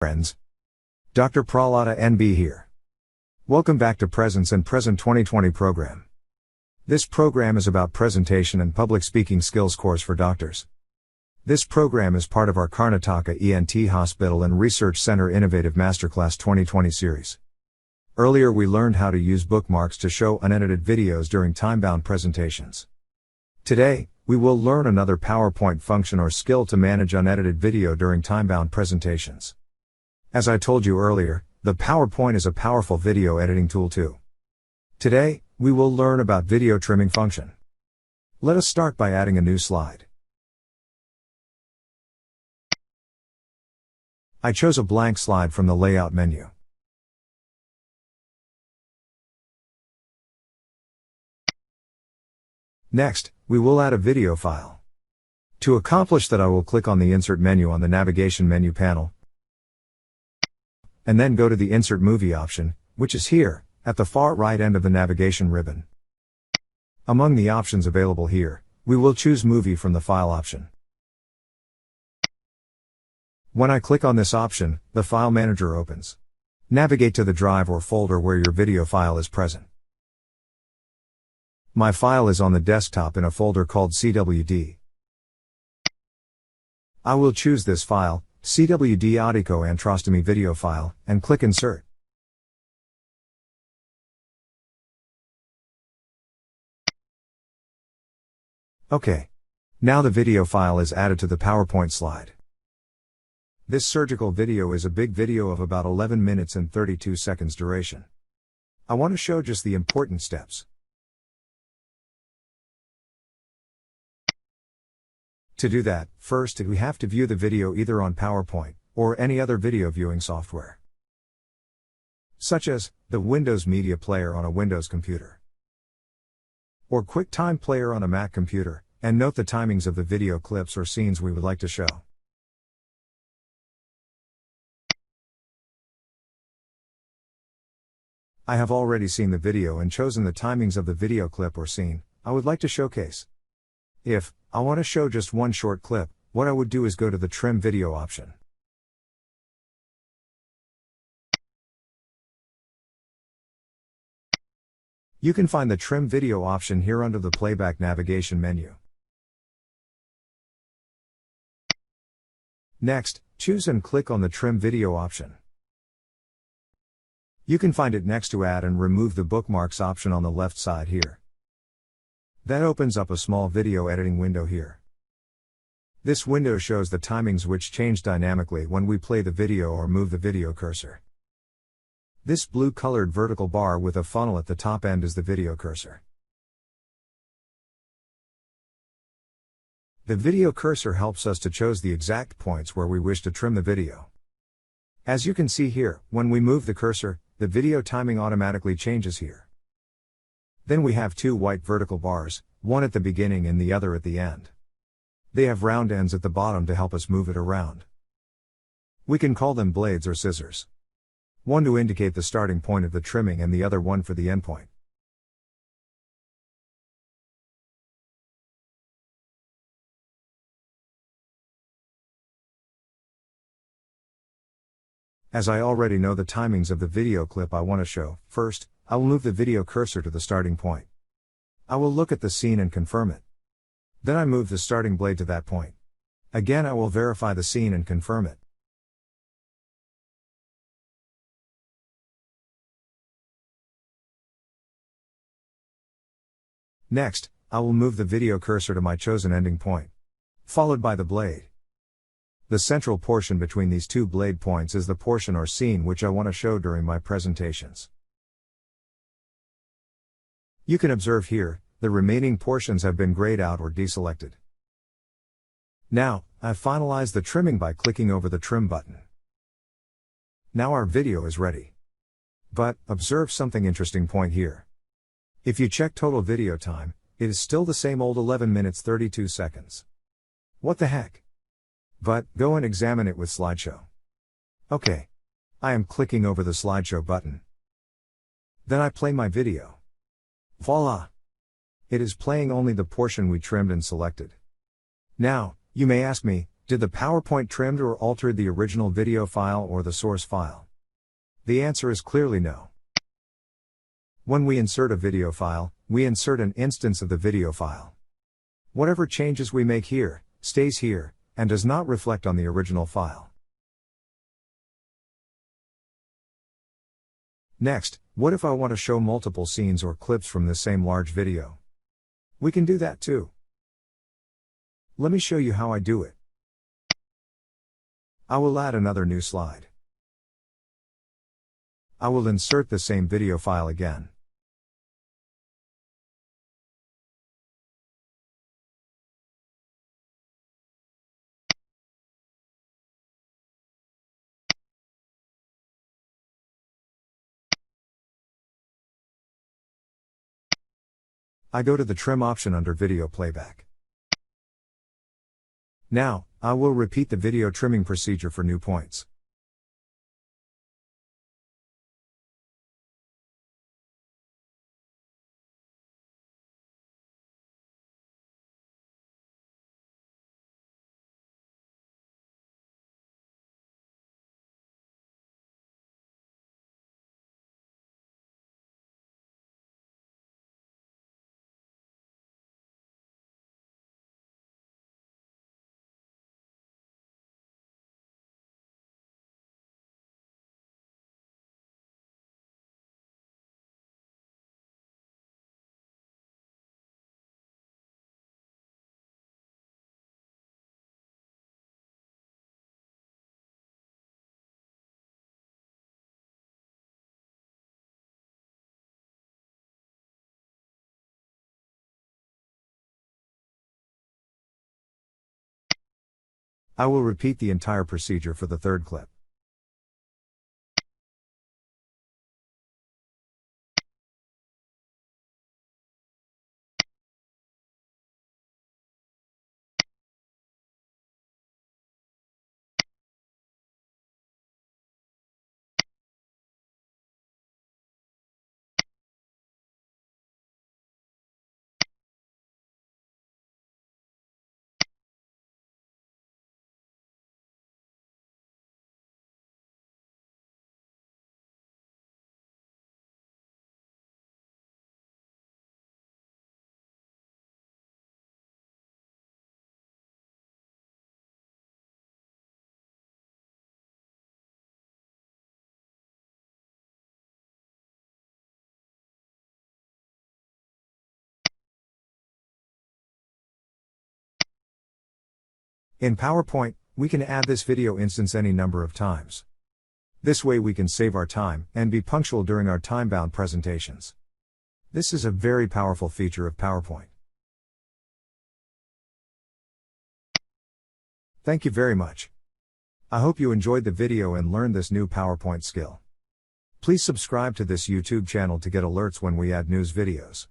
Friends. Dr. Prahlada N.B. here. Welcome back to Presence and Present 2020 program. This program is about presentation and public speaking skills course for doctors. This program is part of our Karnataka ENT Hospital and Research Center Innovative Masterclass 2020 series. Earlier we learned how to use bookmarks to show unedited videos during time-bound presentations. Today, we will learn another PowerPoint function or skill to manage unedited video during time-bound presentations. As I told you earlier, the PowerPoint is a powerful video editing tool too. Today, we will learn about video trimming function. Let us start by adding a new slide. I chose a blank slide from the layout menu. Next, we will add a video file. To accomplish that, I will click on the Insert menu on the navigation menu panel, and then go to the Insert Movie option, which is here, at the far right end of the navigation ribbon. Among the options available here, we will choose Movie from the File option. When I click on this option, the File Manager opens. Navigate to the drive or folder where your video file is present. My file is on the desktop in a folder called CWD. I will choose this file, CWD Attico-antrostomy video file, and click Insert. OK. Now the video file is added to the PowerPoint slide. This surgical video is a big video of about 11 minutes and 32 seconds duration. I want to show just the important steps. To do that, first we have to view the video either on PowerPoint, or any other video viewing software, such as the Windows Media Player on a Windows computer, or QuickTime Player on a Mac computer, and note the timings of the video clips or scenes we would like to show. I have already seen the video and chosen the timings of the video clip or scene I would like to showcase. If I want to show just one short clip, what I would do is go to the Trim Video option. You can find the Trim Video option here under the Playback navigation menu. Next, choose and click on the Trim Video option. You can find it next to Add and Remove the Bookmarks option on the left side here. That opens up a small video editing window here. This window shows the timings which change dynamically when we play the video or move the video cursor. This blue-colored vertical bar with a funnel at the top end is the video cursor. The video cursor helps us to choose the exact points where we wish to trim the video. As you can see here, when we move the cursor, the video timing automatically changes here. Then we have two white vertical bars, one at the beginning and the other at the end. They have round ends at the bottom to help us move it around. We can call them blades or scissors. One to indicate the starting point of the trimming and the other one for the end point. As I already know the timings of the video clip I want to show, first, I will move the video cursor to the starting point. I will look at the scene and confirm it. Then I move the starting blade to that point. Again, I will verify the scene and confirm it. Next, I will move the video cursor to my chosen ending point, followed by the blade. The central portion between these two blade points is the portion or scene which I want to show during my presentations. You can observe here, the remaining portions have been grayed out or deselected. Now, I've finalized the trimming by clicking over the Trim button. Now our video is ready. But, observe something interesting point here. If you check total video time, it is still the same old 11 minutes 32 seconds. What the heck? But, go and examine it with slideshow. Okay. I am clicking over the slideshow button. Then I play my video. Voila! It is playing only the portion we trimmed and selected. Now, you may ask me, Did the PowerPoint trimmed or altered the original video file or the source file? The answer is clearly no. When we insert a video file, we insert an instance of the video file. Whatever changes we make here, stays here, and does not reflect on the original file. Next, what if I want to show multiple scenes or clips from this same large video? We can do that too. Let me show you how I do it. I will add another new slide. I will insert the same video file again. I go to the trim option under video playback. Now, I will repeat the video trimming procedure for new points. I will repeat the entire procedure for the third clip. In PowerPoint, we can add this video instance any number of times. This way we can save our time and be punctual during our time-bound presentations. This is a very powerful feature of PowerPoint. Thank you very much. I hope you enjoyed the video and learned this new PowerPoint skill. Please subscribe to this YouTube channel to get alerts when we add news videos.